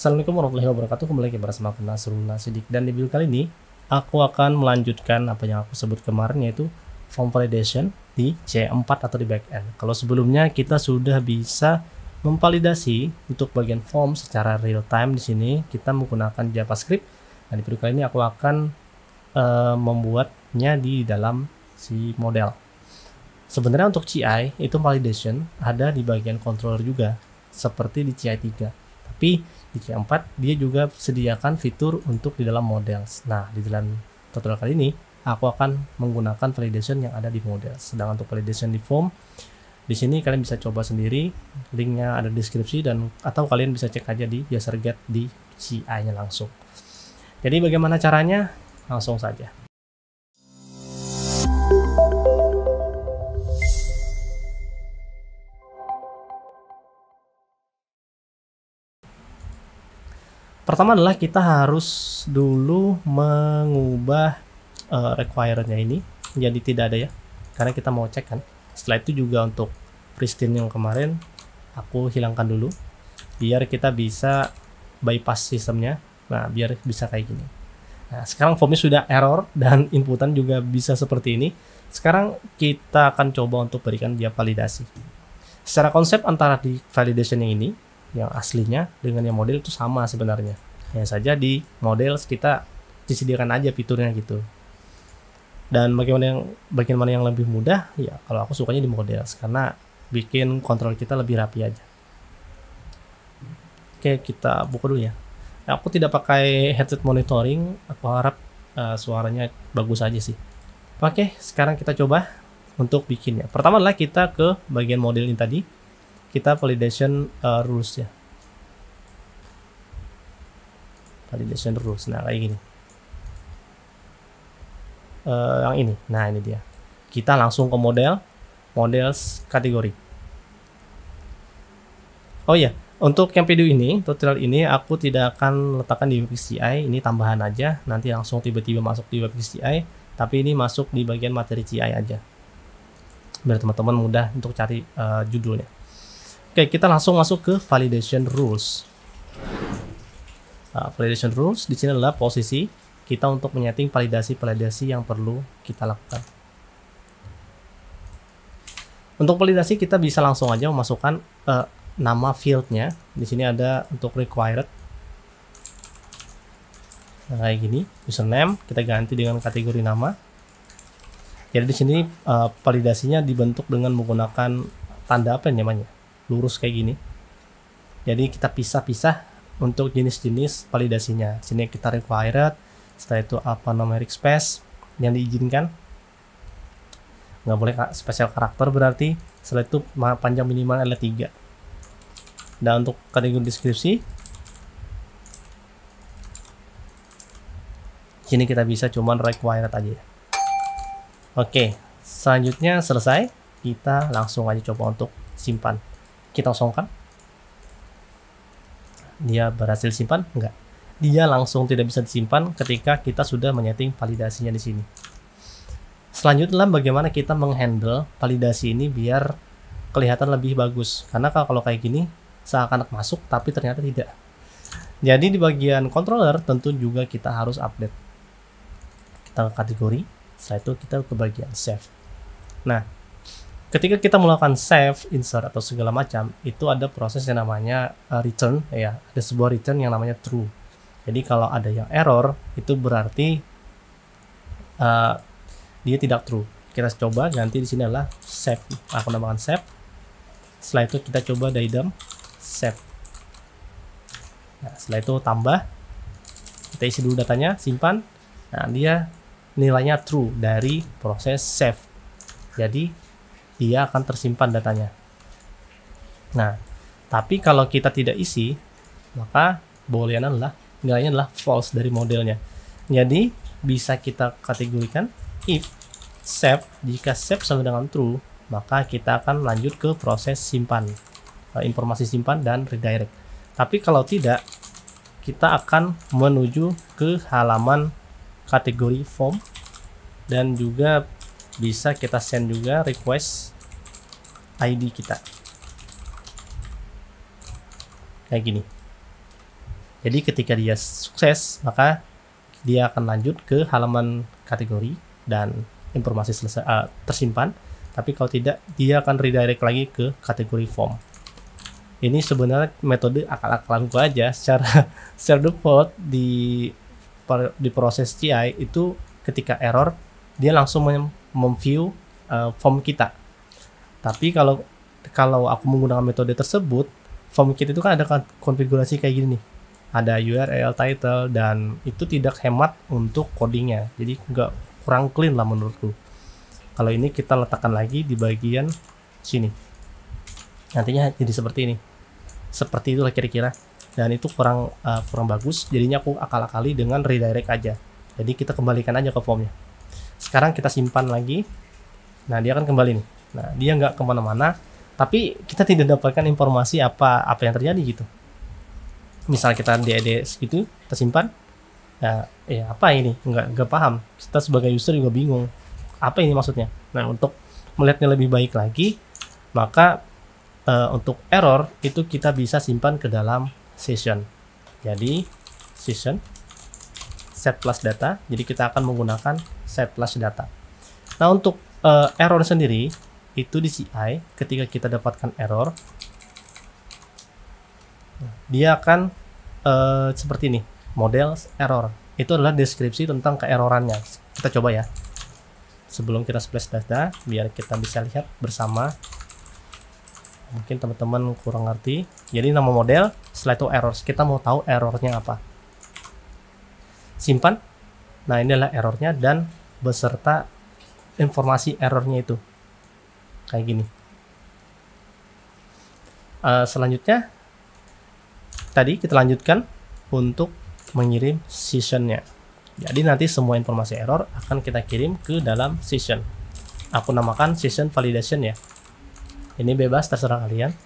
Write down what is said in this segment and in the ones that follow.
Assalamualaikum warahmatullahi wabarakatuh. Kembali lagi bersama aku Nasrul Nasidik, dan di video kali ini aku akan melanjutkan apa yang aku sebut kemarin, yaitu form validation di C4 atau di backend. Kalau sebelumnya kita sudah bisa memvalidasi untuk bagian form secara real time, di sini kita menggunakan JavaScript. Dan di video kali ini aku akan membuatnya di dalam si model. Sebenarnya untuk CI itu validation ada di bagian controller juga, seperti di CI3. Tapi di C4 dia juga sediakan fitur untuk di dalam model. Nah, di dalam tutorial kali ini aku akan menggunakan validation yang ada di model. Sedangkan untuk validation di form, di sini kalian bisa coba sendiri, linknya ada di deskripsi, dan atau kalian bisa cek aja di user guide di CI-nya langsung. Jadi bagaimana caranya? Langsung saja. Pertama adalah kita harus dulu mengubah requirement-nya ini jadi tidak ada ya, karena kita mau cek kan. Setelah itu juga untuk pristine yang kemarin aku hilangkan dulu biar kita bisa bypass sistemnya. Nah, biar bisa kayak gini. Nah, sekarang formnya sudah error dan inputan juga bisa seperti ini. Sekarang kita akan coba untuk berikan dia validasi. Secara konsep antara di validation yang ini, yang aslinya dengan yang model itu sama sebenarnya. Hanya saja di model kita disediakan aja fiturnya gitu. Dan bagaimana yang lebih mudah ya, kalau aku sukanya di model karena bikin kontrol kita lebih rapi aja. Oke, kita buka dulu ya. Aku tidak pakai headset monitoring, aku harap suaranya bagus aja sih. Oke, sekarang kita coba untuk bikinnya. Pertama adalah kita ke bagian model ini tadi, kita validation rules ya. Validation rules. Nah, kayak gini. Yang ini. Nah, ini dia. Kita langsung ke model kategori. Oh iya, untuk yang video ini, tutorial ini aku tidak akan letakkan di Webkit CI, ini tambahan aja. Nanti langsung tiba-tiba masuk di Webkit CI, tapi ini masuk di bagian materi CI aja. Biar teman-teman mudah untuk cari judulnya. Oke, kita langsung masuk ke validation rules. Validation rules di sini adalah posisi kita untuk menyeting validasi yang perlu kita lakukan. Untuk validasi kita bisa langsung aja memasukkan nama fieldnya. Di sini ada untuk required. Nah, kayak gini, username kita ganti dengan kategori nama. Jadi di sini validasinya dibentuk dengan menggunakan tanda apa namanya? Lurus kayak gini. Jadi kita pisah-pisah untuk jenis-jenis validasinya. Sini kita required, setelah itu apa numeric space yang diizinkan, nggak boleh spesial karakter berarti. Setelah itu panjang minimal adalah 3. Dan untuk kategori deskripsi, sini kita bisa cuman required aja. Oke, selanjutnya selesai, kita langsung aja coba untuk simpan. Kita kosongkan. Dia berhasil simpan? Enggak. Dia langsung tidak bisa disimpan ketika kita sudah menyeting validasinya di sini. Selanjutnya bagaimana kita menghandle validasi ini biar kelihatan lebih bagus. Karena kalau kayak gini seakan-akan masuk tapi ternyata tidak. Jadi di bagian controller tentu juga kita harus update. Kita ke kategori, setelah itu kita ke bagian save. Nah, ketika kita melakukan save, insert atau segala macam, itu ada proses yang namanya return ya. Ada sebuah return yang namanya true. Jadi kalau ada yang error, itu berarti dia tidak true. Kita coba ganti di sini adalah save. Aku namakan save. Setelah itu kita coba daidam save. Nah, setelah itu tambah. Kita isi dulu datanya, simpan. Nah, dia nilainya true dari proses save. Jadi dia akan tersimpan datanya. Nah, tapi kalau kita tidak isi, maka boolean adalah nilainya adalah false dari modelnya. Jadi bisa kita kategorikan if save, jika save sama dengan true, maka kita akan lanjut ke proses simpan, informasi simpan dan redirect. Tapi kalau tidak, kita akan menuju ke halaman kategori form, dan juga bisa kita send juga request ID kita kayak gini. Jadi ketika dia sukses, maka dia akan lanjut ke halaman kategori dan informasi selesai tersimpan. Tapi kalau tidak, dia akan redirect lagi ke kategori form. Ini sebenarnya metode akal-akalan gua aja. Secara default di proses CI itu ketika error dia langsung memview form kita. Tapi kalau aku menggunakan metode tersebut, form kita itu kan ada konfigurasi kayak gini nih. Ada URL, title, dan itu tidak hemat untuk codingnya. Jadi kurang clean lah menurutku. Kalau ini kita letakkan lagi di bagian sini. Nantinya jadi seperti ini. Seperti itulah kira-kira. Dan itu kurang bagus. Jadinya aku akal-akali dengan redirect aja. Jadi kita kembalikan aja ke formnya. Sekarang kita simpan lagi. Nah, dia akan kembali nih. Nah, dia nggak kemana-mana. Tapi kita tidak dapatkan informasi apa yang terjadi gitu. Misal kita DEDS gitu, kita simpan. Ya apa ini? Nggak paham. Kita sebagai user juga bingung. Apa ini maksudnya? Nah, untuk melihatnya lebih baik lagi, maka untuk error itu kita bisa simpan ke dalam session. Jadi session set plus data. Jadi kita akan menggunakan set plus data. Nah, untuk error sendiri itu di CI ketika kita dapatkan error, dia akan seperti ini, model error. Itu adalah deskripsi tentang keerorannya. Kita coba ya. Sebelum kita splash data, biar kita bisa lihat bersama. Mungkin teman-teman kurang ngerti. Jadi nama model, setelah itu errors. Kita mau tahu errornya apa. Simpan. Nah, ini adalah errornya dan beserta informasi errornya itu. Kayak gini. Selanjutnya, tadi kita lanjutkan untuk mengirim sessionnya. Jadi nanti semua informasi error akan kita kirim ke dalam session. Aku namakan session validation ya. Ini bebas terserah kalian.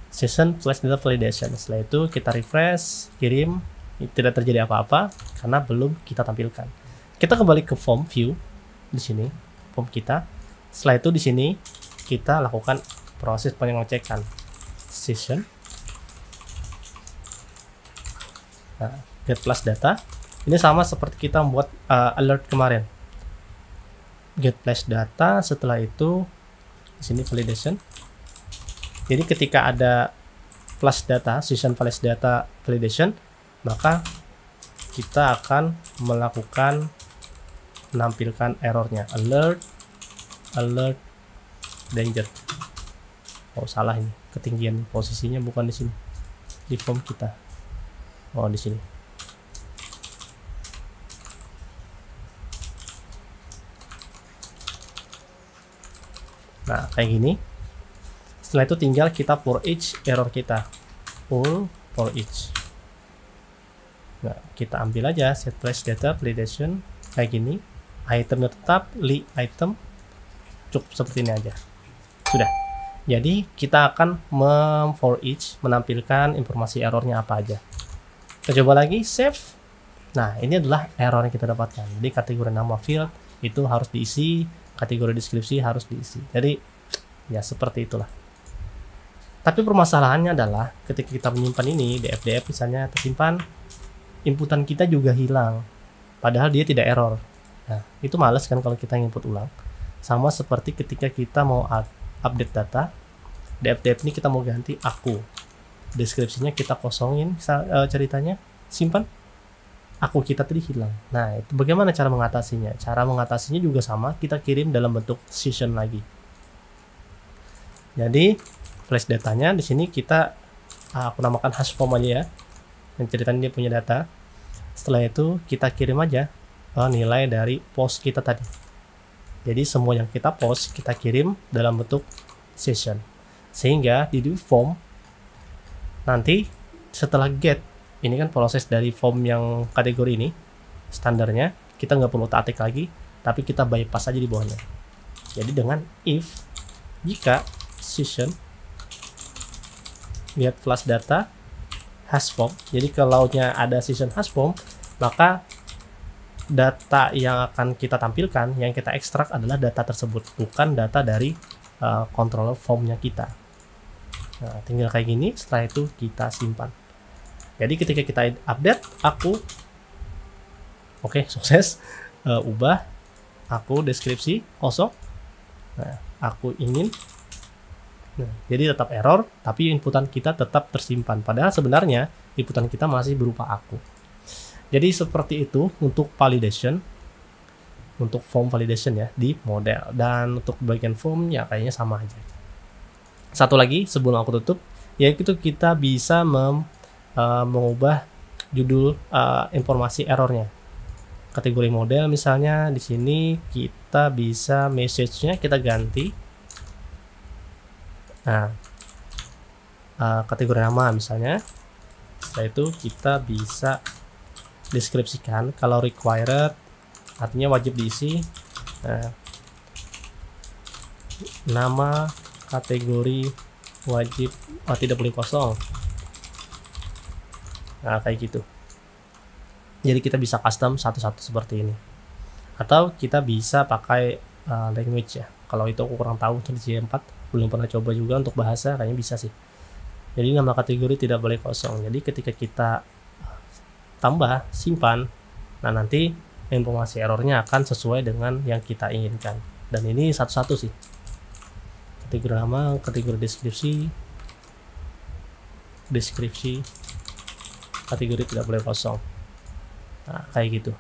Session flash data validation. Setelah itu kita refresh, kirim. Tidak terjadi apa-apa karena belum kita tampilkan. Kita kembali ke form view di sini, form kita. Setelah itu di sini kita lakukan proses pengecekan session. Nah, get plus data. Ini sama seperti kita membuat alert kemarin. Get plus data, setelah itu di sini validation. Jadi ketika ada plus data, session flash data validation, maka kita akan menampilkan errornya. Alert danger. Oh, salah ini. Ketinggian posisinya bukan di sini. Di form kita. Oh, di sini. Nah, kayak gini. Setelah itu tinggal kita for each error kita. For each. Nah, kita ambil aja set flash data validation kayak gini. Itemnya tetap item. Cukup seperti ini aja. Sudah. Jadi kita akan for each menampilkan informasi errornya apa aja. Kita coba lagi save. Nah, ini adalah error yang kita dapatkan. Jadi kategori nama field itu harus diisi, kategori deskripsi harus diisi. Jadi ya seperti itulah. Tapi permasalahannya adalah ketika kita menyimpan ini di FDF misalnya tersimpan, inputan kita juga hilang. Padahal dia tidak error. Nah, itu males kan kalau kita input ulang. Sama seperti ketika kita mau update data, di FDF ini kita mau ganti aku. Deskripsinya kita kosongin ceritanya, simpan. Aku kita tadi hilang. Nah, itu bagaimana cara mengatasinya? Cara mengatasinya juga sama, kita kirim dalam bentuk session lagi. Jadi, flash datanya di sini kita aku namakan hash form aja ya. Yang ceritanya dia punya data. Setelah itu kita kirim aja nilai dari post kita tadi. Jadi semua yang kita post kita kirim dalam bentuk session. Sehingga di form nanti setelah get, ini kan proses dari form yang kategori ini, standarnya kita nggak perlu tatik lagi, tapi kita bypass aja di bawahnya. Jadi dengan if jika session lihat flash data hash form, jadi kalau ada session hash form, maka data yang akan kita tampilkan, yang kita ekstrak adalah data tersebut, bukan data dari controller formnya kita. Nah, tinggal kayak gini, setelah itu kita simpan. Jadi ketika kita update, aku oke, sukses. Ubah aku deskripsi kosong. Nah, aku ingin. Nah, jadi tetap error, tapi inputan kita tetap tersimpan. Padahal sebenarnya inputan kita masih berupa aku. Jadi seperti itu untuk validation, untuk form validation ya di model. Dan untuk bagian form ya kayaknya sama aja. Satu lagi sebelum aku tutup, yaitu kita bisa mengubah judul informasi errornya. Kategori model misalnya di sini kita bisa message-nya kita ganti. Nah, kategori nama misalnya. Setelah itu kita bisa deskripsikan kalau required artinya wajib diisi. Nah, nama kategori wajib tidak boleh kosong. Nah, kayak gitu. Jadi kita bisa custom satu-satu seperti ini. Atau kita bisa pakai language ya. Kalau itu aku kurang tahu untuk di C4, belum pernah coba juga untuk bahasa, kayaknya bisa sih. Jadi nama kategori tidak boleh kosong. Jadi ketika kita tambah, simpan, nah nanti informasi errornya akan sesuai dengan yang kita inginkan. Dan ini satu-satu sih. Kategori nama, kategori deskripsi, kategori tidak boleh kosong. Nah, kayak gitu.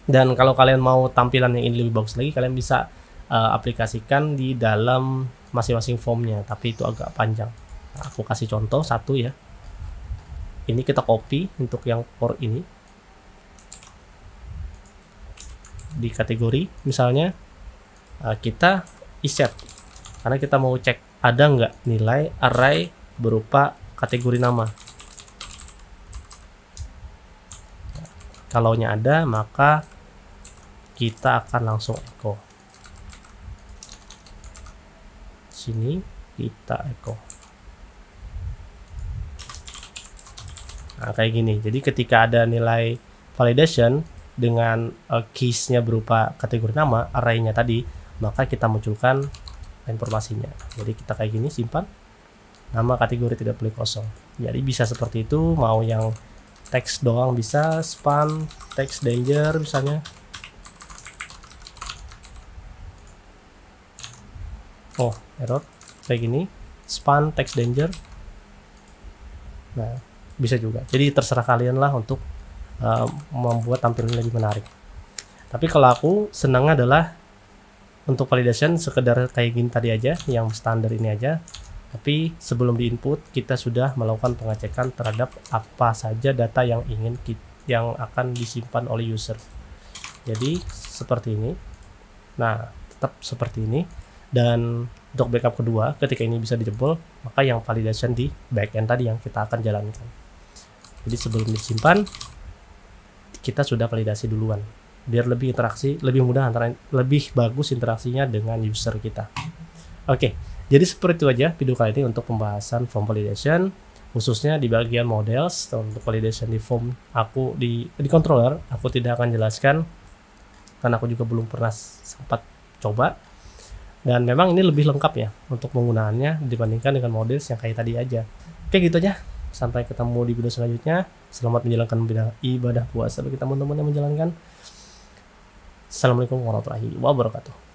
Dan kalau kalian mau tampilan yang ini lebih bagus lagi, kalian bisa aplikasikan di dalam masing-masing formnya, tapi itu agak panjang. Nah, aku kasih contoh satu ya. Ini kita copy untuk yang for ini di kategori, misalnya kita iset karena kita mau cek ada nggak nilai array berupa kategori nama. Kalaunya ada, maka kita akan langsung echo. Sini kita echo. Nah, kayak gini. Jadi ketika ada nilai validation dengan keys-nya berupa kategori nama, array-nya tadi, maka kita munculkan informasinya. Jadi kita kayak gini, simpan. Nama kategori tidak boleh kosong. Jadi bisa seperti itu, mau yang teks doang bisa, span, text danger misalnya. Oh, error. Kayak gini, span, text danger. Nah, bisa juga. Jadi terserah kalian lah untuk membuat tampilan lebih menarik. Tapi kalau aku senangnya adalah untuk validation sekedar kayak gini tadi aja, yang standar ini aja. Tapi sebelum di input kita sudah melakukan pengecekan terhadap apa saja data yang yang akan disimpan oleh user. Jadi seperti ini. Nah, tetap seperti ini. Dan untuk backup kedua, ketika ini bisa dijebol, maka yang validation di backend tadi yang kita akan jalankan. Jadi sebelum disimpan, kita sudah validasi duluan, biar lebih interaksi, lebih mudah lebih bagus interaksinya dengan user kita. Oke, jadi seperti itu aja video kali ini untuk pembahasan form validation, khususnya di bagian models. Untuk validation di form aku di controller, aku tidak akan jelaskan karena aku juga belum pernah sempat coba. Dan memang ini lebih lengkap ya untuk penggunaannya dibandingkan dengan models yang kayak tadi aja. Oke, gitu aja. Sampai ketemu di video selanjutnya. Selamat menjalankan ibadah puasa bagi teman-teman yang menjalankan. Assalamualaikum warahmatullahi wabarakatuh.